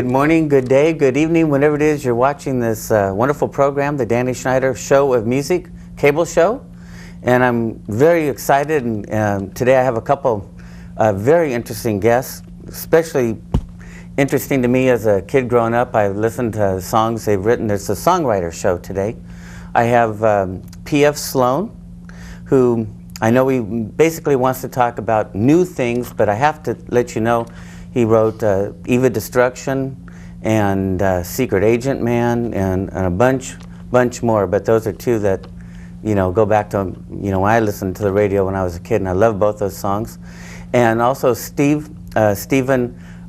Good morning, good day, good evening, whenever it is you're watching this wonderful program, the Danny Schneider Show of Music cable show. And I'm very excited, and today I have a couple very interesting guests, especially interesting to me as a kid growing up. I've listened to songs they've written. There's a songwriter show today. I have P.F. Sloan, who I know he basically wants to talk about new things, but I have to let you know he wrote Eva Destruction and Secret Agent Man and a bunch more, but those are two that, you know, go back to, you know, when I listened to the radio when I was a kid, and I love both those songs. And also Stephen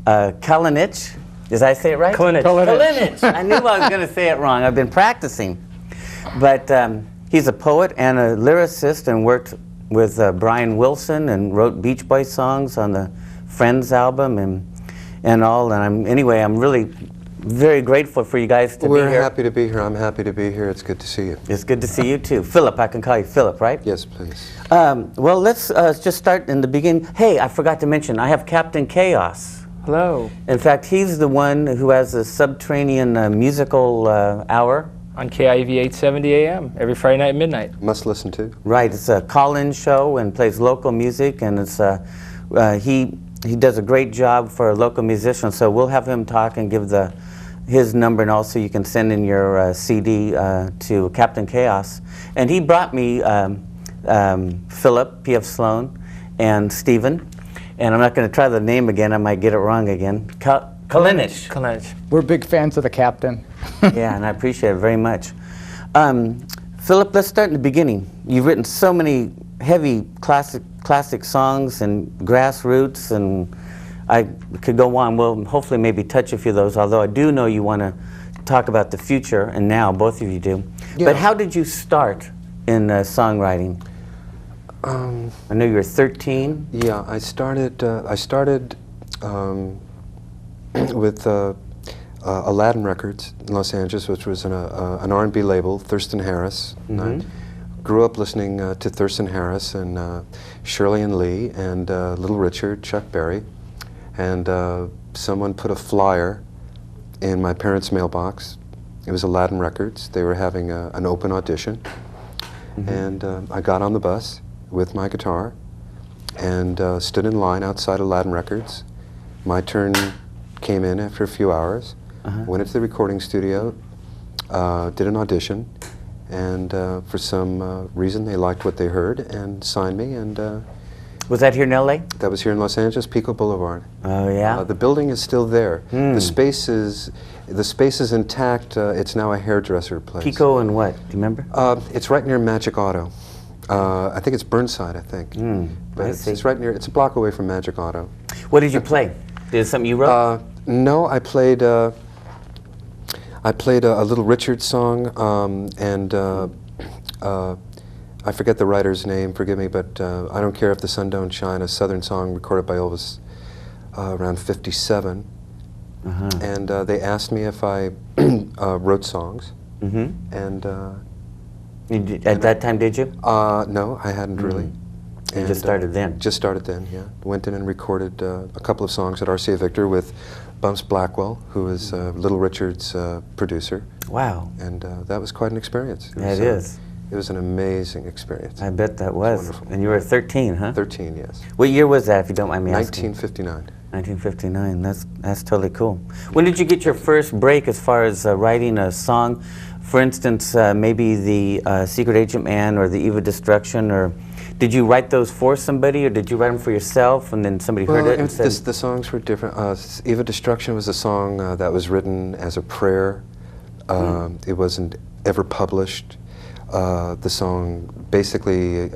Kalinich. Did I say it right? Kalinich. I knew I was going to say it wrong. I've been practicing. But he's a poet and a lyricist and worked with Brian Wilson and wrote Beach Boys songs on the Friends album and all. And I'm really very grateful for you guys to be here. We're happy to be here. I'm happy to be here. It's good to see you. It's good to see you too. Philip, I can call you Philip, right? Yes, please. Well, let's just start in the beginning. Hey, I forgot to mention, I have Captain Kaos. Hello. In fact, he's the one who has a subterranean musical hour. On KIV 870 AM, every Friday night at midnight. Must listen to. Right, it's a call-in show and plays local music, and it's he does a great job for local musicians, so we'll have him talk and give his number, and also you can send in your CD to Captain Kaos. And he brought me Philip, P.F. Sloan, and Stephen, and I'm not going to try the name again, I might get it wrong again. Kalinich. We're big fans of the Captain. Yeah, and I appreciate it very much. Philip, let's start in the beginning. You've written so many heavy classic songs and grassroots, and I could go on. We'll hopefully maybe touch a few of those, although I do know you want to talk about the future, and now both of you do. Yeah. But how did you start in songwriting? I know you were 13. Yeah, I started with Aladdin Records in Los Angeles, which was an R&B label, Thurston Harris. Mm-hmm. I grew up listening to Thurston Harris and Shirley and Lee and Little Richard, Chuck Berry. And someone put a flyer in my parents' mailbox. It was Aladdin Records. They were having an open audition. Mm-hmm. And I got on the bus with my guitar and stood in line outside Aladdin Records. My turn came in after a few hours, went into the recording studio, did an audition, and for some reason they liked what they heard and signed me. And was that here in LA? That was here in Los Angeles, Pico Boulevard. Oh yeah. The building is still there. The space is intact. It's now a hairdresser place. Pico and what? Do you remember? It's right near Magic Auto. I think it's Burnside. I think. But it's right near. It's a block away from Magic Auto. What did you play? Is it something you wrote? No, I played a Little Richard song, and I forget the writer's name, forgive me, but I Don't Care If the Sun Don't Shine, a Southern song recorded by Elvis around 57. And they asked me if I wrote songs. And at that time, did you? No, I hadn't really. You just started then? Just started then, yeah. Went in and recorded a couple of songs at RCA Victor with Bumps Blackwell, who is Little Richard's producer. Wow. And that was quite an experience. Yeah, it is. It was an amazing experience. I bet that was. Wonderful. And you were 13, huh? 13, yes. What year was that, if you don't mind me asking? 1959. 1959. That's totally cool. When did you get your first break as far as writing a song? For instance, maybe the Secret Agent Man or the Eva Destruction, or did you write those for somebody, or did you write them for yourself and then somebody heard it and said... The songs were different. Eva Destruction was a song that was written as a prayer. It wasn't ever published. The song basically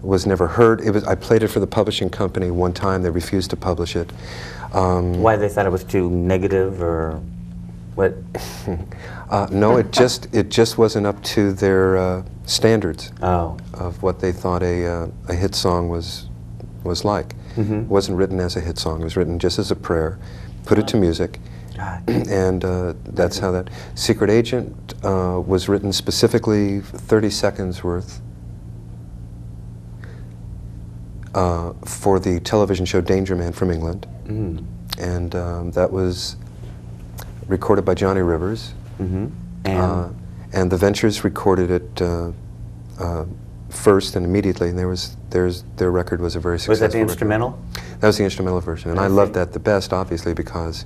was never heard. I played it for the publishing company one time. They refused to publish it. Why? They thought it was too negative, or what? No, it just wasn't up to their standards of what they thought a hit song was like. It wasn't written as a hit song. It was written just as a prayer. Put it to music. And that's how that... Secret Agent was written specifically 30 seconds worth for the television show Danger Man from England. And that was recorded by Johnny Rivers. And the Ventures recorded it first and immediately, and their record was a very successful Was that the record. instrumental? That was the instrumental version, and I loved that the best, obviously, because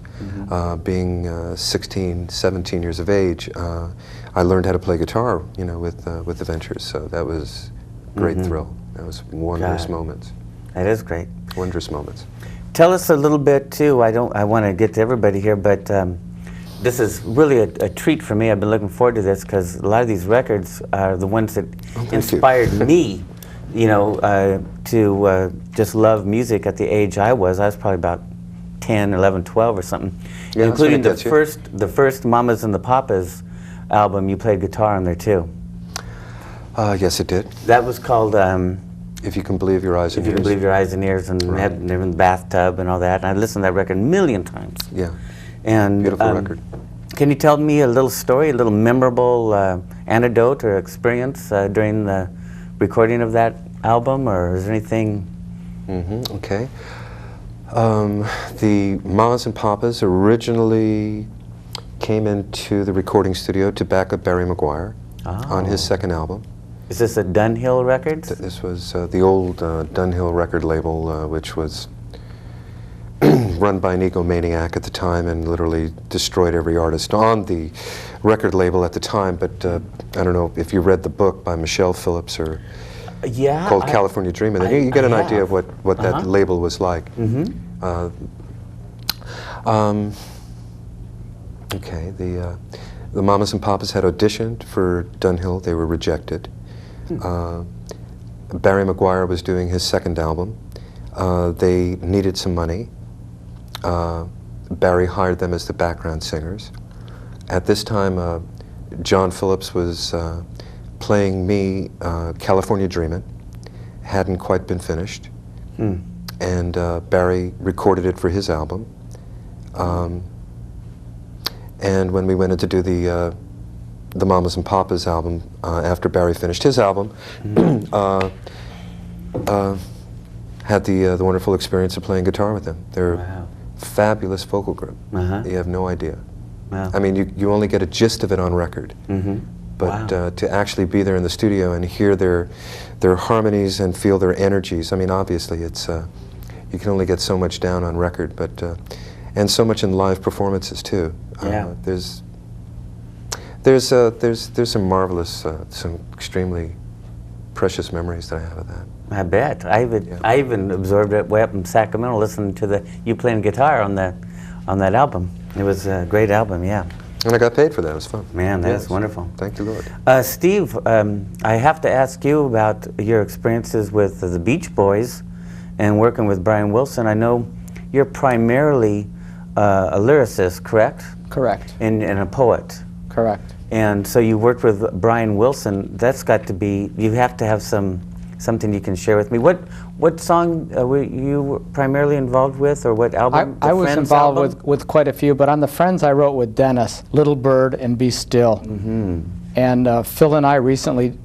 being 16, 17 years of age, I learned how to play guitar, you know, with the Ventures. So that was a great thrill. That was wondrous moments. That is great. Wondrous moments. Tell us a little bit too. I want to get to everybody here, but this is really a treat for me. I've been looking forward to this because a lot of these records are the ones that inspired me, you know, to just love music at the age I was. I was probably about 10, 11, 12 or something, Yeah, including that's when it the first Mamas and the Papas album. You played guitar on there too. Yes, it did. That was called If You Can Believe Your Eyes and If You Can Ears. Believe Your Eyes and Ears, and had in the bathtub and all that. And I listened to that record a million times. Yeah, And beautiful record. can you tell me a little story, a little memorable anecdote or experience during the recording of that album, or is there anything? Okay. The Mamas and Papas originally came into the recording studio to back up Barry McGuire on his second album. Is this a Dunhill Records? This was the old Dunhill record label, which was run by an egomaniac at the time and literally destroyed every artist on the record label at the time. But I don't know if you read the book by Michelle Phillips or Yeah. called California Dreamer. Then you get an idea of what Uh-huh. that label was like. Okay, the Mamas and Papas had auditioned for Dunhill. They were rejected. Barry McGuire was doing his second album. They needed some money. Barry hired them as the background singers. At this time, John Phillips was playing me California Dreamin'. Hadn't quite been finished. And Barry recorded it for his album. And when we went in to do the Mamas and Papas album, after Barry finished his album, had the wonderful experience of playing guitar with them. They're a fabulous vocal group. You have no idea. I mean, you only get a gist of it on record. But to actually be there in the studio and hear their harmonies and feel their energies, I mean, obviously it's you can only get so much down on record, but and so much in live performances too. There's some marvelous, some extremely precious memories that I have of that. I bet. I even absorbed it way up in Sacramento, listening to you playing guitar on that album. It was a great album, yeah. And I got paid for that. It was fun. Man, that is wonderful. Thank you, Lord. Steve, I have to ask you about your experiences with the Beach Boys and working with Brian Wilson. I know you're primarily a lyricist, correct? Correct. And a poet. Correct. And so you worked with Brian Wilson. That's got to be, you have to have something you can share with me. What song were you primarily involved with, or what album? I was Friends involved album? with quite a few, but on the Friends I wrote with Dennis, Little Bird and Be Still. And Phil and I recently,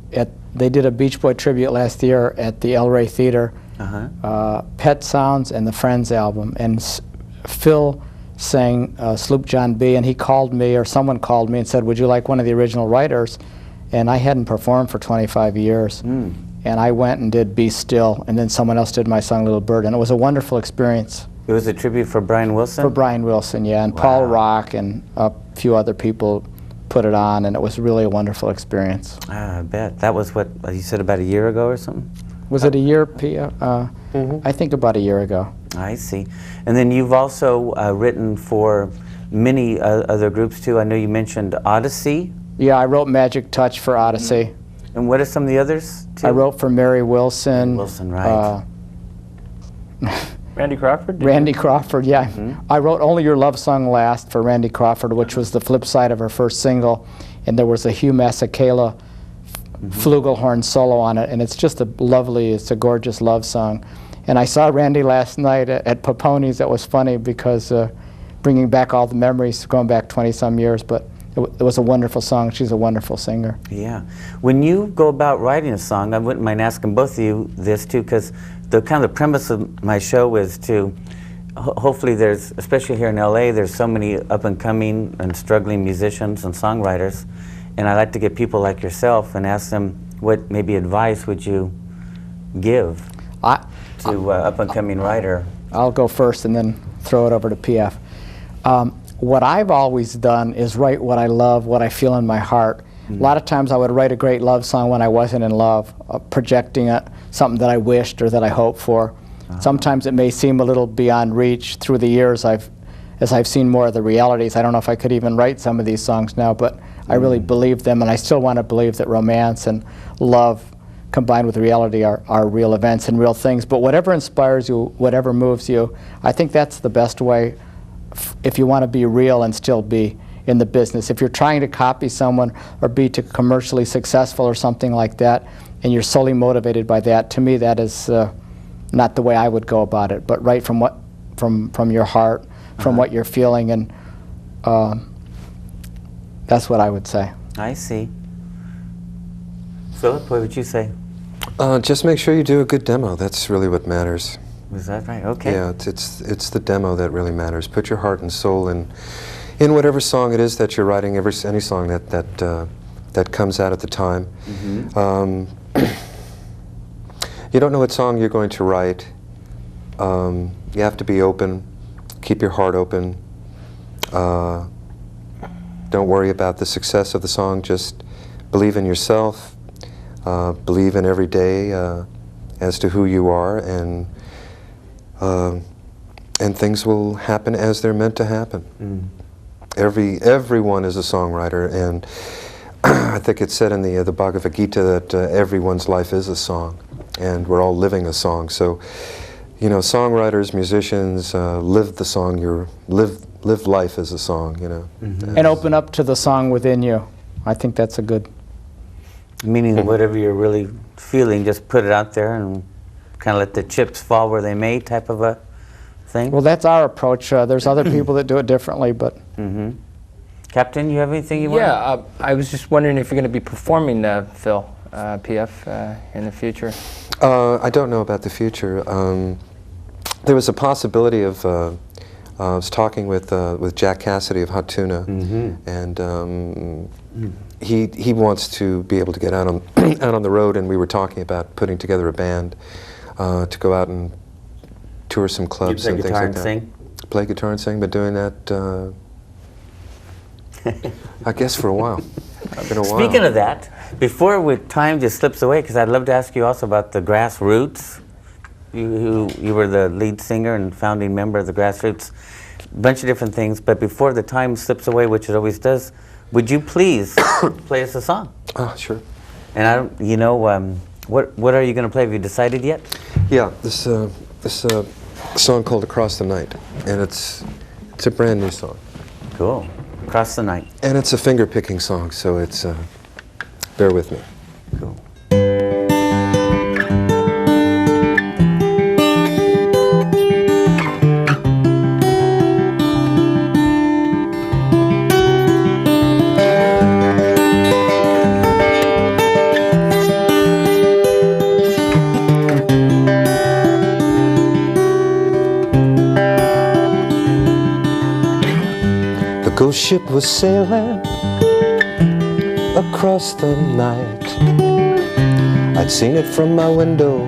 they did a Beach Boy tribute last year at the El Rey Theater, Pet Sounds and the Friends album. And Phil sang Sloop John B, and he called me, or someone called me and said, would you like one of the original writers? And I hadn't performed for 25 years. And I went and did Be Still, and then someone else did my song Little Bird, and it was a wonderful experience. It was a tribute for Brian Wilson? For Brian Wilson, yeah, and Paul Rock and a few other people put it on, and it was really a wonderful experience. I bet. That was what, you said about a year ago or something? Was it a year, Pia? I think about a year ago. I see. And then you've also written for many other groups too. I know you mentioned Odyssey. Yeah, I wrote Magic Touch for Odyssey. And what are some of the others too? I wrote for Mary Wilson. Wilson, right. Randy Crawford? Randy Crawford, yeah. I wrote Only Your Love Song Last for Randy Crawford, which was the flip side of her first single. And there was a Hugh Masekela flugelhorn solo on it. And it's just it's a gorgeous love song. And I saw Randy last night at Paponi's. That was funny because bringing back all the memories, going back 20-some years. But it was a wonderful song. She's a wonderful singer. Yeah. When you go about writing a song, I wouldn't mind asking both of you this too, because the kind of the premise of my show is to hopefully there's, especially here in LA, there's so many up-and-coming and struggling musicians and songwriters, and I like to get people like yourself and ask them, what maybe advice would you give to up-and-coming writer? I'll go first and then throw it over to PF. What I've always done is write what I love, what I feel in my heart. A lot of times I would write a great love song when I wasn't in love, projecting something that I wished or that I hoped for. Sometimes it may seem a little beyond reach. Through the years, as I've seen more of the realities, I don't know if I could even write some of these songs now, but I really believe them, and I still want to believe that romance and love combined with reality are real events and real things. But whatever inspires you, whatever moves you, I think that's the best way if you want to be real and still be in the business. If you're trying to copy someone or be too commercially successful or something like that, and you're solely motivated by that, to me that is not the way I would go about it. But write from your heart, from what you're feeling, and that's what I would say. I see. Philip, what would you say? Just make sure you do a good demo. That's really what matters. Is that right? Okay. Yeah, it's the demo that really matters. Put your heart and soul in whatever song it is that you're writing. Any song that comes out at the time. You don't know what song you're going to write. You have to be open. Keep your heart open. Don't worry about the success of the song. Just believe in yourself. Believe in every day as to who you are, and things will happen as they're meant to happen. Everyone is a songwriter, and I think it's said in the Bhagavad Gita that everyone's life is a song, and we're all living a song. So, you know, songwriters, musicians, live the song. Live life as a song. You know, And open up to the song within you. I think that's a good. Meaning whatever you're really feeling, just put it out there and kind of let the chips fall where they may, type of a thing? Well, that's our approach. There's other people that do it differently, but. Captain, you have anything you want? Yeah, I was just wondering if you're going to be performing, Phil, PF, in the future. I don't know about the future. There was a possibility of. I was talking with Jack Cassidy of Hot Tuna, and he wants to be able to get out on out on the road, and we were talking about putting together a band to go out and tour some clubs and things like that. Sing? Play guitar and sing, but doing that, I guess, for a while. It's been a while. Speaking of that, before time just slips away, because I'd love to ask you also about the Grassroots. You were the lead singer and founding member of the Grassroots, a bunch of different things. But before the time slips away, which it always does, would you please play us a song? Sure. And what are you going to play? Have you decided yet? Yeah, this song called "Across the Night," and it's a brand new song. Cool. Across the Night. And it's a finger-picking song, so it's bear with me. Cool. Ghost ship was sailing across the night. I'd seen it from my window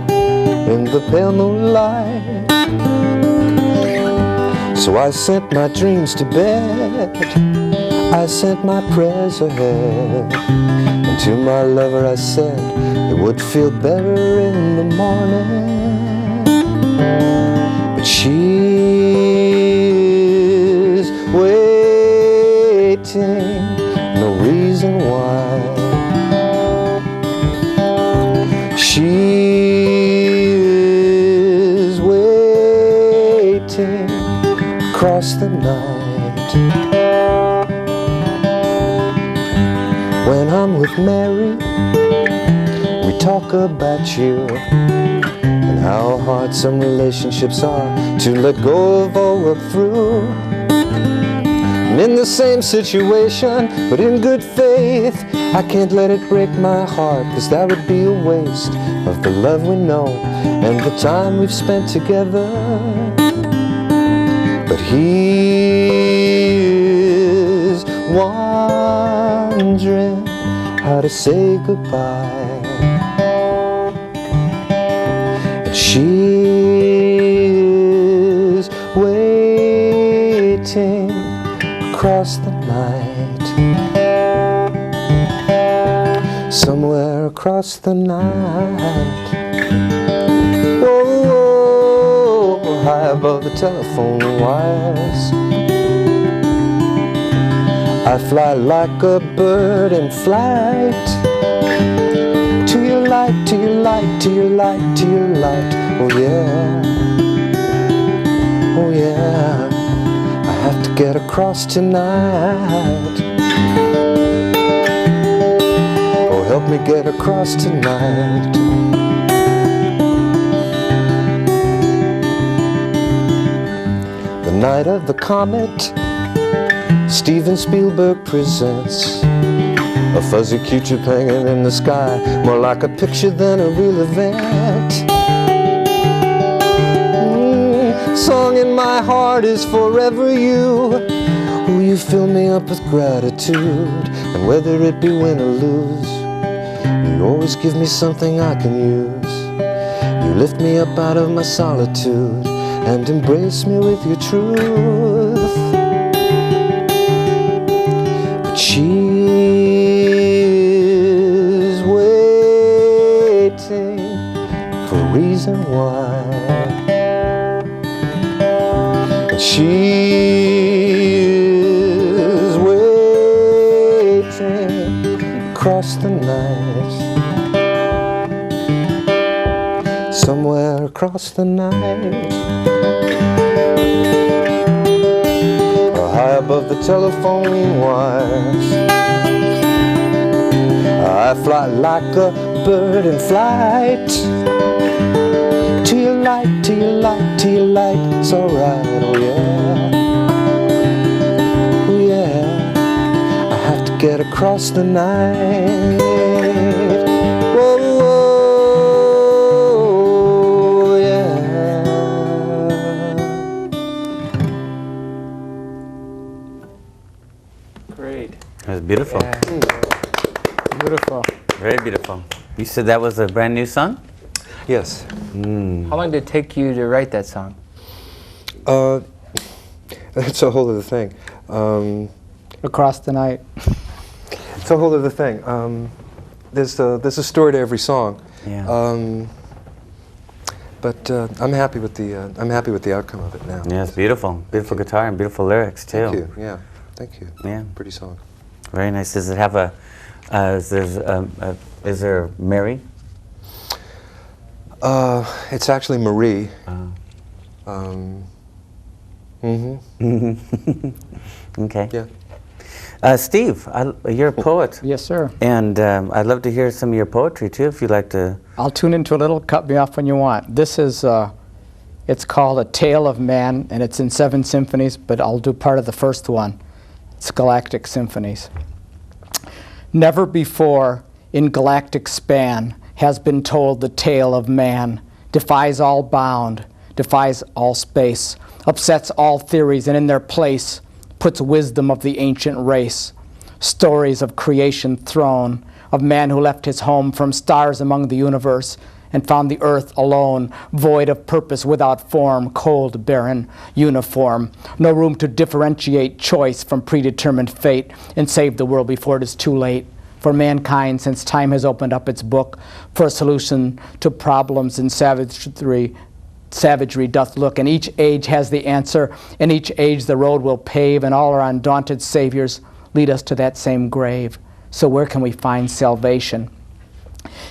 in the pale moonlight. So I sent my dreams to bed, I sent my prayers ahead, and to my lover I said it would feel better in the morning. But she is no reason why. She is waiting across the night. When I'm with Mary, we talk about you and how hard some relationships are to let go of or work through. In the same situation, but in good faith, I can't let it break my heart, 'cause that would be a waste of the love we know and the time we've spent together. But he is wondering how to say goodbye, and she is waiting across the night, somewhere across the night. Whoa, high above the telephone wires, I fly like a bird in flight, to your light, to your light, to your light, to your light. Oh yeah, oh yeah, I have to get across tonight. Oh, help me get across tonight. The night of the comet, Steven Spielberg presents a fuzzy Q-tip hanging in the sky, more like a picture than a real event. Song in my heart is forever you. Oh, you fill me up with gratitude, and whether it be win or lose, you always give me something I can use. You lift me up out of my solitude and embrace me with your truth. She is waiting for a reason why, and she is waiting across the night, somewhere across the night. High above the telephone wires, I fly like a bird in flight, to your light, to your light, to your light. It's alright, oh yeah, oh yeah, I have to get across the night. Whoa, whoa, yeah. Great. That was beautiful. Yeah. Beautiful. Very beautiful. You said that was a brand new song? Yes. How long did it take you to write that song? That's a whole other thing. Across the night. It's a whole other thing. There's a story to every song. Yeah. But I'm happy with the outcome of it now. Yeah, it's beautiful. Beautiful guitar and beautiful lyrics too. Thank you. Yeah. Thank you. Yeah. Pretty song. Very nice. Does it have a? Is there Mary? It's actually Marie. Okay. Yeah. Steve, you're a poet. Yes, sir. And I'd love to hear some of your poetry too, if you'd like to. I'll tune into a little, cut me off when you want. This is, it's called A Tale of Man, and it's in 7 symphonies, but I'll do part of the first one. It's Galactic Symphonies. Never before in galactic span has been told the tale of man, defies all bound, defies all space, upsets all theories, and in their place puts wisdom of the ancient race. Stories of creation thrown, of man who left his home from stars among the universe and found the earth alone, void of purpose, without form, cold, barren, uniform. No room to differentiate choice from predetermined fate and save the world before it is too late. For mankind, since time has opened up its book for a solution to problems and savagery doth look, and each age has the answer, and each age the road will pave, and all our undaunted saviors lead us to that same grave. So where can we find salvation?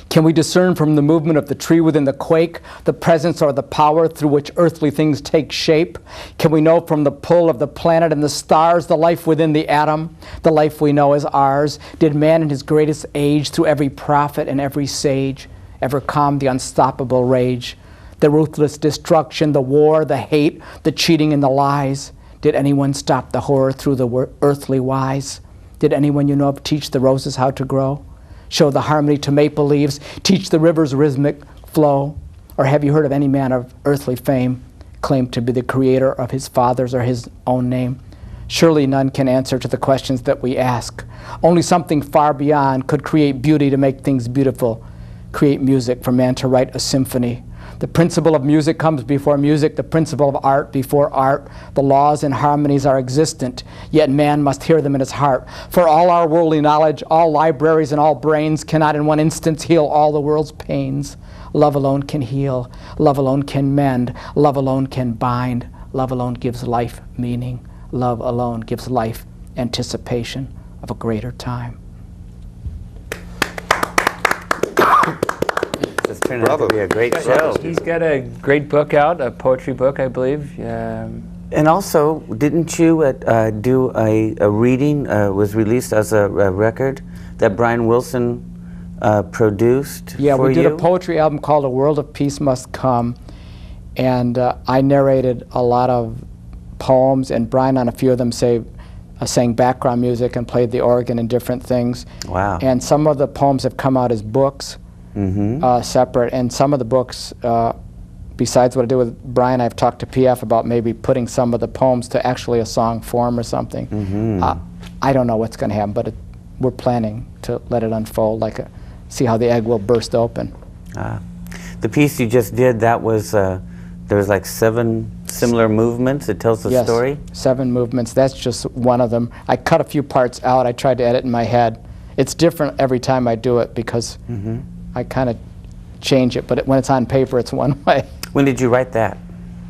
Can we discern from the movement of the tree within the quake the presence or the power through which earthly things take shape? Can we know from the pull of the planet and the stars the life within the atom, the life we know as ours? Did man in his greatest age, through every prophet and every sage, ever calm the unstoppable rage, the ruthless destruction, the war, the hate, the cheating and the lies? Did anyone stop the horror through the earthly wise? Did anyone you know of teach the roses how to grow? Show the harmony to maple leaves, teach the river's rhythmic flow? Or have you heard of any man of earthly fame claim to be the creator of his father's or his own name. Surely none can answer to the questions that we ask. Only something far beyond could create beauty to make things beautiful, create music for man to write a symphony. The principle of music comes before music, the principle of art before art. The laws and harmonies are existent, yet man must hear them in his heart. For all our worldly knowledge, all libraries and all brains cannot in one instance heal all the world's pains. Love alone can heal, love alone can mend, love alone can bind, love alone gives life meaning, love alone gives life anticipation of a greater time. It's turned out to be a great show. He's got a great book out, a poetry book, I believe. And also, didn't you do a reading, was released as a record that Brian Wilson produced for you? Yeah, we did a poetry album called A World of Peace Must Come, and I narrated a lot of poems, and Brian on a few of them sang background music and played the organ and different things. Wow. And some of the poems have come out as books, separate, and some of the books, besides what I do with Brian, I've talked to PF about maybe putting some of the poems to actually a song form or something. I don't know what's going to happen, but we're planning to let it unfold, see how the egg will burst open. The piece you just did, that was, there was like 7 similar movements. It tells the story? 7 movements. That's just one of them. I cut a few parts out. I tried to edit in my head. It's different every time I do it because I kind of change it, but when it's on paper, it's one way. When did you write that?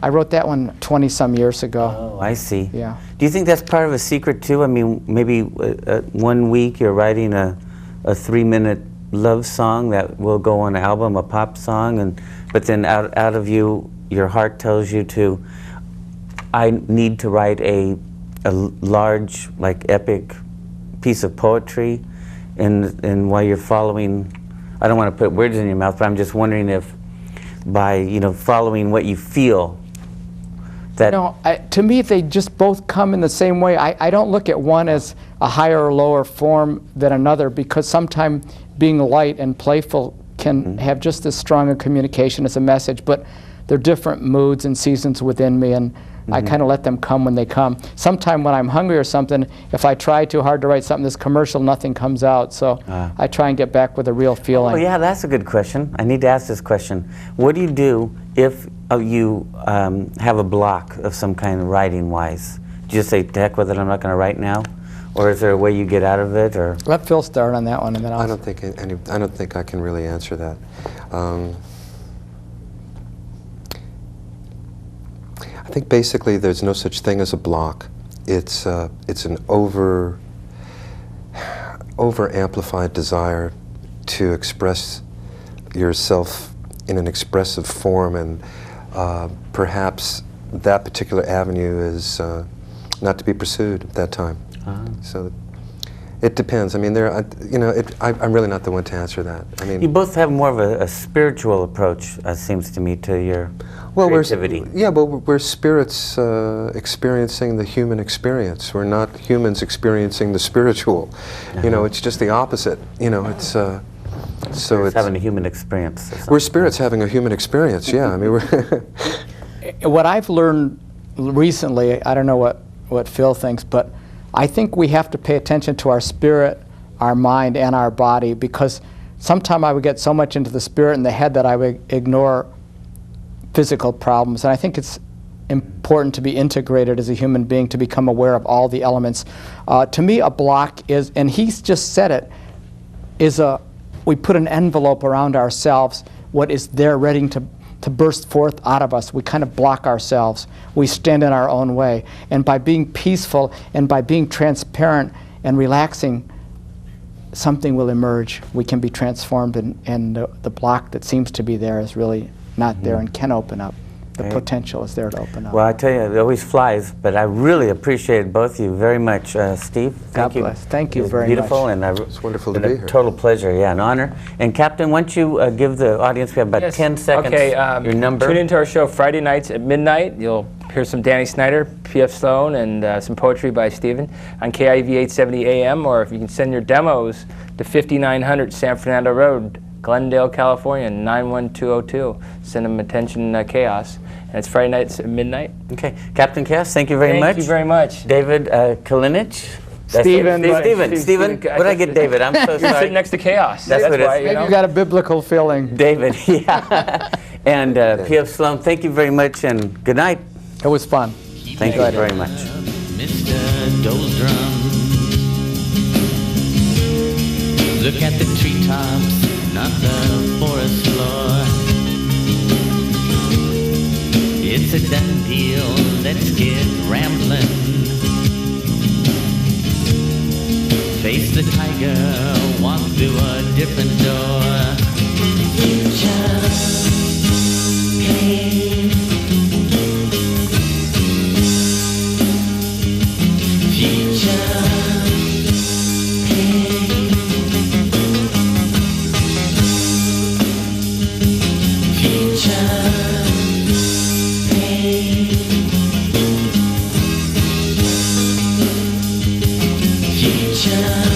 I wrote that one 20-some years ago. Oh, I see. Yeah. Do you think that's part of a secret too? I mean, maybe one week you're writing a 3-minute love song that will go on an album, a pop song, but then out of you, your heart tells you to, I need to write a large, epic piece of poetry, and while you're following, I don't want to put words in your mouth, but I'm just wondering if by, following what you feel, that... To me, they just both come in the same way. I don't look at one as a higher or lower form than another, because sometimes being light and playful can have just as strong a communication as a message, but they're different moods and seasons within me, and I kind of let them come when they come. Sometime when I'm hungry or something, if I try too hard to write something that's commercial, nothing comes out. So I try and get back with a real feeling. Oh yeah, that's a good question. I need to ask this question. What do you do if you have a block of some kind of writing-wise? Do you just say, to heck with it, I'm not going to write now? Or is there a way you get out of it? Or let Phil start on that one, and then I'll... I don't think I can really answer that. I think basically there's no such thing as a block. It's an over amplified desire to express yourself in an expressive form, and perhaps that particular avenue is not to be pursued at that time. So it depends. I mean, I'm really not the one to answer that. I mean, you both have more of a spiritual approach, seems to me, to your creativity. We're spirits experiencing the human experience. We're not humans experiencing the spiritual. It's just the opposite. It's it's having a human experience. We're spirits having a human experience. Yeah, I mean, we're what I've learned recently, I don't know what Phil thinks, but I think we have to pay attention to our spirit, our mind, and our body, because sometimes I would get so much into the spirit and the head that I would ignore physical problems. And I think it's important to be integrated as a human being, to become aware of all the elements. To me, a block is, and he's just said it, is we put an envelope around ourselves, what is there ready to burst forth out of us. We kind of block ourselves. We stand in our own way. And by being peaceful and by being transparent and relaxing, something will emerge. We can be transformed, and the block that seems to be there is really not there and can open up. The potential is there to open up. Well, I tell you, it always flies, but I really appreciate both of you very much. Steve, thank you. God bless. Thank you very beautiful, much. And it's wonderful to be here. Total pleasure, yeah, an honor. And Captain, why don't you give the audience, we have about 10 seconds, your number. Tune into our show Friday nights at midnight. You'll hear some Danny Snyder, P.F. Sloan, and some poetry by Stephen on KIV 870 AM, or if you can send your demos to 5900 San Fernando Road, Glendale, California, 91202. Send them attention Kaos. And it's Friday nights at midnight. Okay, Captain Kaos, thank you very much. Thank you very much. David Kalinich. Steven. Steven. What did I get, David? I'm so You're sitting sorry. next to Kaos. That's what it is. why, you Maybe know. you got a biblical feeling. David, yeah. And P.F. Sloan, thank you very much and good night. It was fun. Thank you very much. Mr. Doldrum. Look at the treetops, not the forest floor. It's a done deal, let's get rambling. Face the tiger, walk through a different door. Future pain. Future pain. Future pain. Future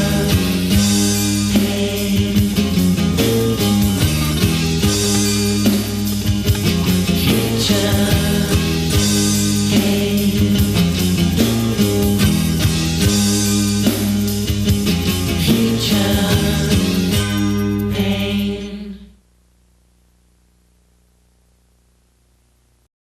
future.